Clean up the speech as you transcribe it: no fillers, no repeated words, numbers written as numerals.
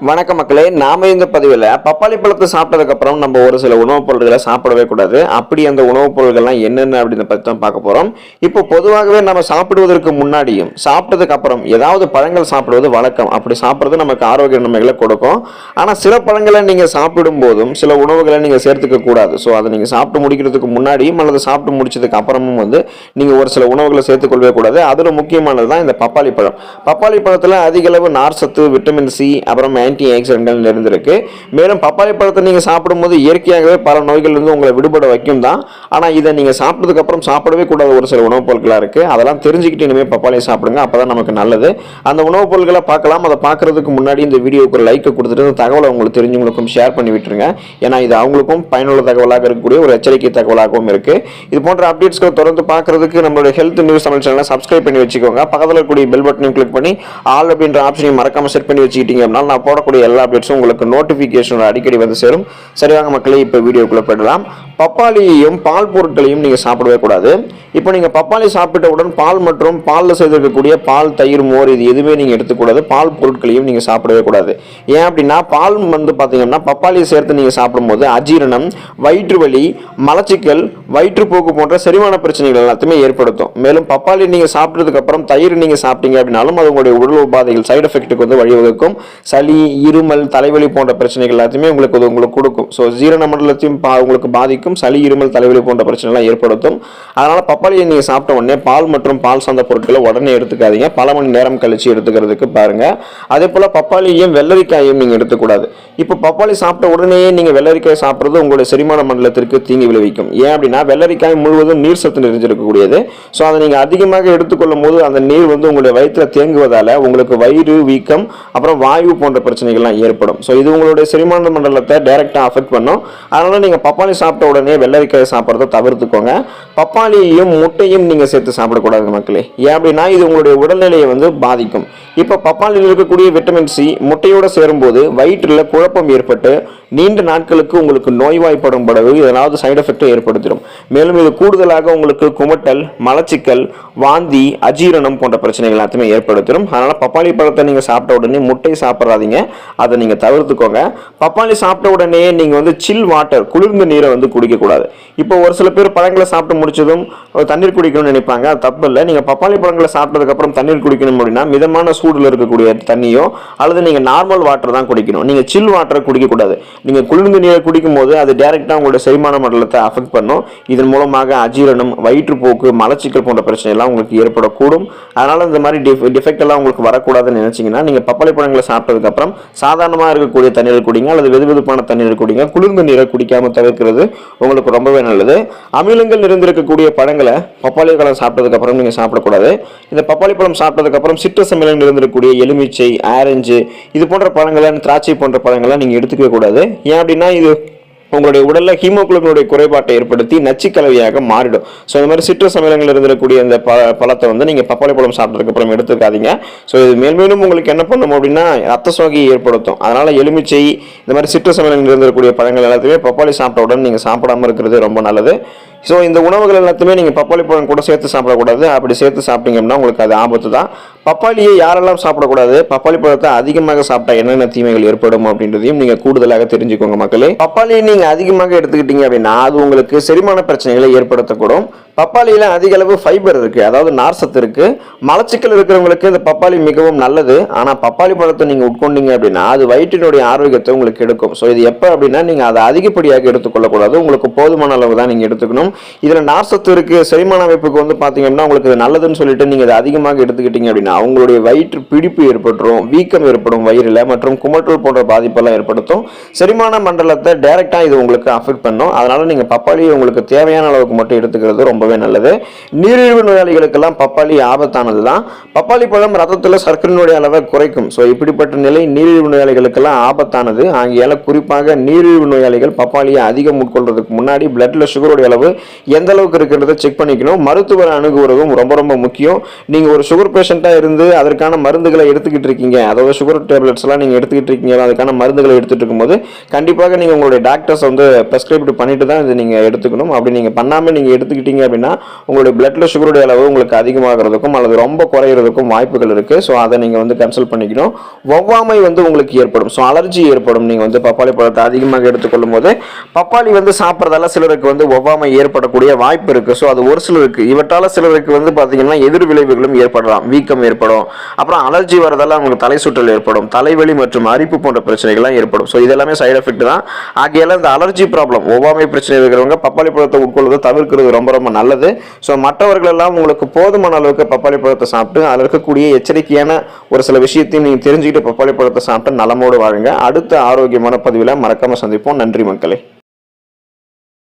வணக்க மக்களே, நாம இந்த பதிவில் பப்பாளி பழத்தை சாப்பிட்டதுக்கு அப்புறம் நம்ம ஒரு சில உணவுப் பொருட்களை சாப்பிடவே கூடாது. அப்படி அந்த உணவுப் பொருட்கள்லாம் என்னென்ன அப்படின்னு பற்றி தான் பார்க்க போறோம். இப்போ பொதுவாகவே நம்ம சாப்பிடுவதற்கு முன்னாடியும் சாப்பிட்டதுக்கு அப்புறம் ஏதாவது பழங்கள் சாப்பிடுவது வழக்கம். அப்படி சாப்பிட்றது நமக்கு ஆரோக்கிய நன்மைகளை கொடுக்கும். ஆனால் சில பழங்களை நீங்க சாப்பிடும் போதும் சில உணவுகளை நீங்க சேர்த்துக்க கூடாது. ஸோ அதை நீங்க சாப்பிட்டு முடிக்கிறதுக்கு முன்னாடியும் அல்லது சாப்பிட்டு முடிச்சதுக்கு அப்புறமும் நீங்க ஒரு சில உணவுகளை சேர்த்துக்கொள்ளவே கூடாது. அதுல முக்கியமானது தான் இந்த பப்பாளி பழம். பப்பாளி பழத்துல அதிக அளவு நார் சத்து, விட்டமின் சி, அப்புறம் ஆன்டி ஆக்சிடென்ட்கள் நிறைந்திருக்கு. மேலும் பப்பாளி பழத்தை நீங்க சாப்பிடும்போது இயற்கையாகவே பல நோய்கள் இருந்து உங்களை விடுபட வைக்கும் தான். ஆனா இதை நீங்க சாப்பிட்டதுக்கு அப்புறம் சாப்பிடவே கூடாத ஒரு சில உணவுப் பொருட்களா இருக்கு. அதெல்லாம் தெரிஞ்சுக்கிட்டு இனிமே பப்பாளி சாப்பிடுங்க, அப்பதான் நமக்கு நல்லது. அந்த உணவுப் பொருட்களை பார்க்கலாம். அதை பார்க்கறதுக்கு முன்னாடி இந்த வீடியோக்கு ஒரு லைக் கொடுத்துட்டு இந்த தகவலை உங்களுக்கு தெரிஞ்சவங்களுக்கும் ஷேர் பண்ணி விட்டுருங்க. ஏன்னா இது அவங்களுக்கும் பயனுள்ள தகவலாக இருக்கக்கூடிய ஒரு எச்சரிக்கை தகவலாகவும் இருக்கு. இது போன்ற அப்டேட்ஸ்களை தொடர்ந்து பார்க்கறதுக்கு நம்மளுடைய ஹெல்த் நியூஸ் தமிழ் சேனலை சப்ஸ்கிரைப் பண்ணி வச்சுக்கோங்க. பக்கத்தில் இருக்கக்கூடிய பெல் பட்டனையும் கிளிக் பண்ணி ஆல் அப்படின்ற ஆப்ஷனையும் மறக்காம செட் பண்ணி வச்சுக்கிட்டீங்க அப்படின்னா நான் போடக்கூடிய எல்லா அப்டேட்ஸும் உங்களுக்கு நோட்டிஃபிகேஷன் அடிக்கடி வந்து சேரும். சரிவாங்க மக்களே, இப்போ வீடியோக்குள்ள போயிடலாம். பப்பாளியையும் பால் பொருட்களையும் நீங்க சாப்பிடவே கூடாது. இப்போ நீங்க பப்பாளி சாப்பிட்டவுடன் பால் மற்றும் பாலில் செய்திருக்கக்கூடிய பால், தயிர், மோர் இது எதுவுமே நீங்க எடுத்துக்கூடாது. பால் பொருட்களையும் நீங்க சாப்பிடவே கூடாது. ஏன் அப்படின்னா பால் பாத்தீங்கன்னா பப்பாளியை சேர்த்து நீங்க சாப்பிடும்போது அஜீரணம், வயிற்று வலி, மலச்சிக்கல், வயிற்றுப்போக்கு போன்ற செரிமான பிரச்சனைகள் எல்லாத்தையுமே ஏற்படுத்தும். மேலும் பப்பாளி நீங்க சாப்பிட்டதுக்கு அப்புறம் தயிர் நீங்க சாப்பிட்டீங்க அப்படின்னாலும் அது உங்களுடைய உடல் உபாதைகள் சைடு எஃபெக்ட்டுக்கு வழிவகுக்கும். சளி, இருமல், தலைவலி போன்ற பிரச்சனைகள் எல்லாத்தையுமே உங்களுக்கு கொடுக்கும். ஸோ ஜீரண மண்டலத்தையும் உங்களுக்கு பாதிக்கும். சளி, இருமல், தலைவலி போன்ற பிரச்சனைலாம் ஏற்படுத்தும். அதனால பப்பாளியை நீங்க சாப்பிட்ட உடனே பால் மற்றும் பால் சார்ந்த பொருட்களை உடனே எடுத்துக்காதீங்க. பல மணி நேரம் கழிச்சு எடுத்துக்கிறதுக்கு பாருங்க. அதே போல பப்பாளியையும் வெள்ளரிக்காயையும் நீங்க எடுத்துக்கூடாது. இப்போ பப்பாளி சாப்பிட்ட உடனே நீங்க வெள்ளரிக்காய் சாப்பிட்றது உங்களுடைய செரிமான மண்டலத்திற்கு தீங்கு விளைவிக்கும். ஏன் அப்படின்னா வெள்ளரிக்காய் முழுவதும் நீர் சத்து நிறைஞ்சிருக்கக்கூடியது. ஸோ அதை நீங்க அதிகமாக எடுத்துக்கொள்ளும் போது அந்த நீர் உங்களுடைய வயிற்றுல தேங்குவதால உங்களுக்கு வயிறு வீக்கம், அப்புறம் வாயு போன்ற பிரச்சனைகள்லாம் ஏற்படும். ஸோ இது உங்களுடைய செரிமான மண்டலத்தை டைரக்டா அஃபெக்ட் பண்ணும். அதனால நீங்க பப்பாளி சாப்பிட்ட உடனே வெள்ளரிக்காயை சாப்பிட்றத தவிர்த்துக்கோங்க. பப்பாளியையும் முட்டையும் நீங்க சேர்த்து சாப்பிடக்கூடாது மக்களே. ஏன் அப்படின்னா இது உங்களுடைய உடல்நிலையை பாதிக்கும். இப்ப பப்பாளியில் இருக்கக்கூடிய விட்டமின் சி முட்டையோட சேரும்போது வயிற்றுல குழப்பம் ஏற்பட்டு நீண்ட நாட்களுக்கு உங்களுக்கு நோய்வாய்ப்படும் படகு ஏதாவது சைடு எஃபெக்டை ஏற்படுத்திடும். மேலும் இது கூடுதலாக உங்களுக்கு குமட்டல், மலச்சிக்கல், வாந்தி, அஜீரணம் போன்ற பிரச்சனைகள் எல்லாத்தையுமே ஏற்படுத்திடும். அதனால பப்பாளி பழத்தை நீங்க சாப்பிட்ட உடனே முட்டை சாப்பிடாதீங்க, அதை நீங்க தவிர்த்துக்கோங்க. பப்பாளி சாப்பிட்ட உடனே நீங்க சில் வாட்டர், குளிர்ந்த நீரை குடிக்க கூடாது. இப்போ ஒரு சில பேர் பழங்களை சாப்பிட்டு முடிச்சதும் தண்ணீர் குடிக்கணும்னு நினைப்பாங்க. அது தப்பு இல்லை. நீங்க பப்பாளி பழங்களை சாப்பிட்டதுக்கு அப்புறம் தண்ணீர் குடிக்கணும் அப்படின்னா மிதமான சூடுல இருக்கக்கூடிய தண்ணியோ அல்லது நீங்க நார்மல் வாட்டர் தான் குடிக்கணும். நீங்க சில் வாட்டரை குடிக்க கூடாது. நீங்க குளிர்ந்த நீரை குடிக்கும் போது அது டைரக்டா உங்களுடைய செரிமான மண்டலத்தை அஃபெக்ட் பண்ணும். இதன் மூலமாக அஜீரணம், வயிற்றுப்போக்கு, மலச்சிக்கல் போன்ற பிரச்சனை எல்லாம் உங்களுக்கு ஏற்படக்கூடும். அதனால இந்த மாதிரி டிஃபெக்ட் எல்லாம் உங்களுக்கு வரக்கூடாதுன்னு நினைச்சீங்கன்னா நீங்க பப்பாளி பழங்களை சாப்பிட்டதுக்கு அப்புறம் சாதாரணமா இருக்கக்கூடிய தண்ணீரை குடிங்க அல்லது வெதுவெதுப்பான தண்ணீரை குடிங்க. குளிர்ந்த நீரை குடிக்காம தவிர்க்கிறது உங்களுக்கு ரொம்பவே நல்லது. அமிலங்கள் நிறைந்திருக்கக்கூடிய பழங்களை பப்பாளி பழம் சாப்பிட்டதுக்கு அப்புறம் நீங்க சாப்பிடக்கூடாது. இந்த பப்பாளி பழம் சாப்பிட்டதுக்கு அப்புறம் சிட்ரஸ் அமிலம் இருந்திருக்கக்கூடிய எலுமிச்சை, ஆரஞ்சு இது போன்ற பழங்களை, திராட்சை போன்ற பழங்களை நீங்க எடுத்துக்கவே கூடாது. ஏன் அப்படின்னா இது உங்களுடைய உடல்ல ஹீமோகுளோபினுடைய குறைபாட்டை ஏற்படுத்தி நச்சுக்கலவையாக மாறிடும். ஸோ இந்த மாதிரி சிட்ரஸ் அமிலங்கள் இருந்திருக்கக்கூடிய இந்த பழத்தை நீங்க பப்பாளி பழம் சாப்பிட்டதுக்கு அப்புறம் எடுத்துக்காதீங்க. ஸோ இது மேலும் உங்களுக்கு என்ன பண்ணும் அப்படின்னா ரத்த சோகையை ஏற்படுத்தும். அதனால எலுமிச்சை, இந்த மாதிரி சிட்ரஸ் அமிலங்கள் இருந்திருக்கக்கூடிய பழங்கள் எல்லாத்தையுமே பப்பாளி சாப்பிட்ட உடனே நீங்க சாப்பிடாம இருக்கிறது ரொம்ப நல்லது. ஸோ இந்த உணவுகள் எல்லாத்தையுமே நீங்கள் பப்பாளி பழம் கூட சேர்த்து சாப்பிடக்கூடாது. அப்படி சேர்த்து சாப்பிட்டீங்கன்னா உங்களுக்கு அது ஆபத்து தான். பப்பாளியை யாரெல்லாம் சாப்பிடக்கூடாது, பப்பாளி பழத்தை அதிகமாக சாப்பிட்டா என்னென்ன தீமைகள் ஏற்படும் அப்படின்றதையும் நீங்கள் கூடுதலாக தெரிஞ்சுக்கோங்க மக்களே. பப்பாளியை நீங்கள் அதிகமாக எடுத்துக்கிட்டீங்க அப்படின்னா அது உங்களுக்கு செரிமான பிரச்சனைகளை ஏற்படுத்தக்கூடும். பப்பாளியில அதிக அளவு ஃபைபர் இருக்கு, அதாவது நார் சத்து இருக்கு. மலச்சிக்கல் இருக்கிறவங்களுக்கு இந்த பப்பாளி மிகவும் நல்லது. ஆனா பப்பாளி பழத்தை நீங்க உட்கொண்டீங்க அப்படின்னா அது வயிற்றினுடைய ஆரோக்கியத்தை உங்களுக்கு எடுக்கும். ஸோ இது எப்போ அப்படின்னா நீங்க அதை அதிகப்படியாக எடுத்துக்கொள்ளக்கூடாது. உங்களுக்கு போதுமான அளவு தான் நீங்க எடுத்துக்கணும். இதுல நார் சத்து இருக்கு, செரிமான அமைப்புக்கு பாத்தீங்கன்னா உங்களுக்கு இது நல்லதுன்னு சொல்லிட்டு நீங்க இதை அதிகமாக எடுத்துக்கிட்டீங்க அப்படின்னா அவங்களுடைய வயிற்று பிடிப்பு ஏற்பட்டுரும், வீக்கம் ஏற்படும் வயிறுல, மற்றும் குமட்டல் போன்ற பாதிப்பெல்லாம் ஏற்படுத்தும். செரிமான மண்டலத்தை டைரக்டா இது உங்களுக்கு அஃபெக்ட் பண்ணும். அதனால நீங்க பப்பாளியை உங்களுக்கு தேவையான அளவுக்கு மட்டும் எடுத்துக்கிறது ரொம்பவே நல்லது. நீரிழிவு நோயாளிகளுக்கெல்லாம் பப்பாளி ஆபத்தானது தான். பப்பாளி பழம் ரத்தத்துல சர்க்கரையினுடைய அளவை குறைக்கும். ஸோ இப்படிப்பட்ட நிலை நீரிழிவு நோயாளிகளுக்கெல்லாம் ஆபத்தானது. ஆகியால குறிப்பாக நீரிழிவு நோயாளிகள் பப்பாளியை அதிகம் உட்கொள்றதுக்கு முன்னாடி பிளட்ல சுகருடைய அளவு எந்த அளவுக்கு இருக்குன்றதை செக் பண்ணிக்கணும். மருத்துவரை அணுகுவதும் ரொம்ப ரொம்ப முக்கியம். நீங்க ஒரு சுகர் பேஷண்டா இருந்து அதற்கான மருந்துகளை எடுத்துக்கிட்டு இருக்கீங்க, அதாவது சுகர் டேப்லெட்ஸ் எல்லாம் நீங்க எடுத்துக்கிட்டு இருக்கீங்க, அதுக்கான மருந்துகளை எடுத்துட்டு இருக்கும்போது கண்டிப்பாக நீங்க உங்களுடைய டாக்டர்ஸ் வந்து பிரெஸ்கிரைப் பண்ணிட்டு தான் இதை நீங்க எடுத்துக்கணும். அப்படி நீங்க பண்ணாம நீங்க எடுத்துக்கிட்டீங்க அப்படின்னா உங்களுடைய பிளட்ல சுகருடைய அளவு உங்களுக்கு அதிகமாகிறதுக்கும் அல்லது ரொம்ப குறையிறதுக்கும் வாய்ப்புகள் இருக்கு. ஸோ அதை நீங்க வந்து கன்சல்ட் பண்ணிக்கணும். ஒவ்வாமை வந்து உங்களுக்கு ஏற்படும், ஸோ அலர்ஜி ஏற்படும். நீங்க வந்து பப்பாளி பழத்தை அதிகமாக எடுத்துக்கொள்ளும் போது பப்பாளி வந்து சாப்பிட்றதால சிலருக்கு வந்து ஒவ்வாமை ஏற்படக்கூடிய வாய்ப்பு இருக்கு. ஸோ அது ஒரு சிலருக்கு, இவற்றால சிலருக்கு வந்து பாத்தீங்கன்னா எதிர் விளைவுகளும் ஏற்படலாம். வீக்கம் ஏற்படும், அப்புறம் அலர்ஜி வரதால அவங்களுக்கு தலை சுற்றல் ஏற்படும், தலைவலி மற்றும் அரிப்பு போன்ற பிரச்சனைகள்லாம் ஏற்படும். ஸோ இதெல்லாமே சைடு எஃபெக்ட் தான். ஆகையால இந்த அலர்ஜி ப்ராப்ளம், ஒவ்வாமை பிரச்சனை இருக்கிறவங்க பப்பாளி பழத்தை உட்கொள்வதை தவிர்க்கிறது ரொம்ப ரொம்ப நல்லது. ஸோ மற்றவர்கள் எல்லாம் உங்களுக்கு போதுமான அளவுக்கு பப்பாளி பழத்தை சாப்பிட்டு அதில் இருக்கக்கூடிய எச்சரிக்கையான ஒரு சில விஷயத்தையும் நீங்க தெரிஞ்சுக்கிட்டு பப்பாளி பழத்தை சாப்பிட்டு நலமோடு வாழுங்க. அடுத்த ஆரோக்கியமான பதிவில் மறக்காம சந்திப்போம். நன்றி மக்களே.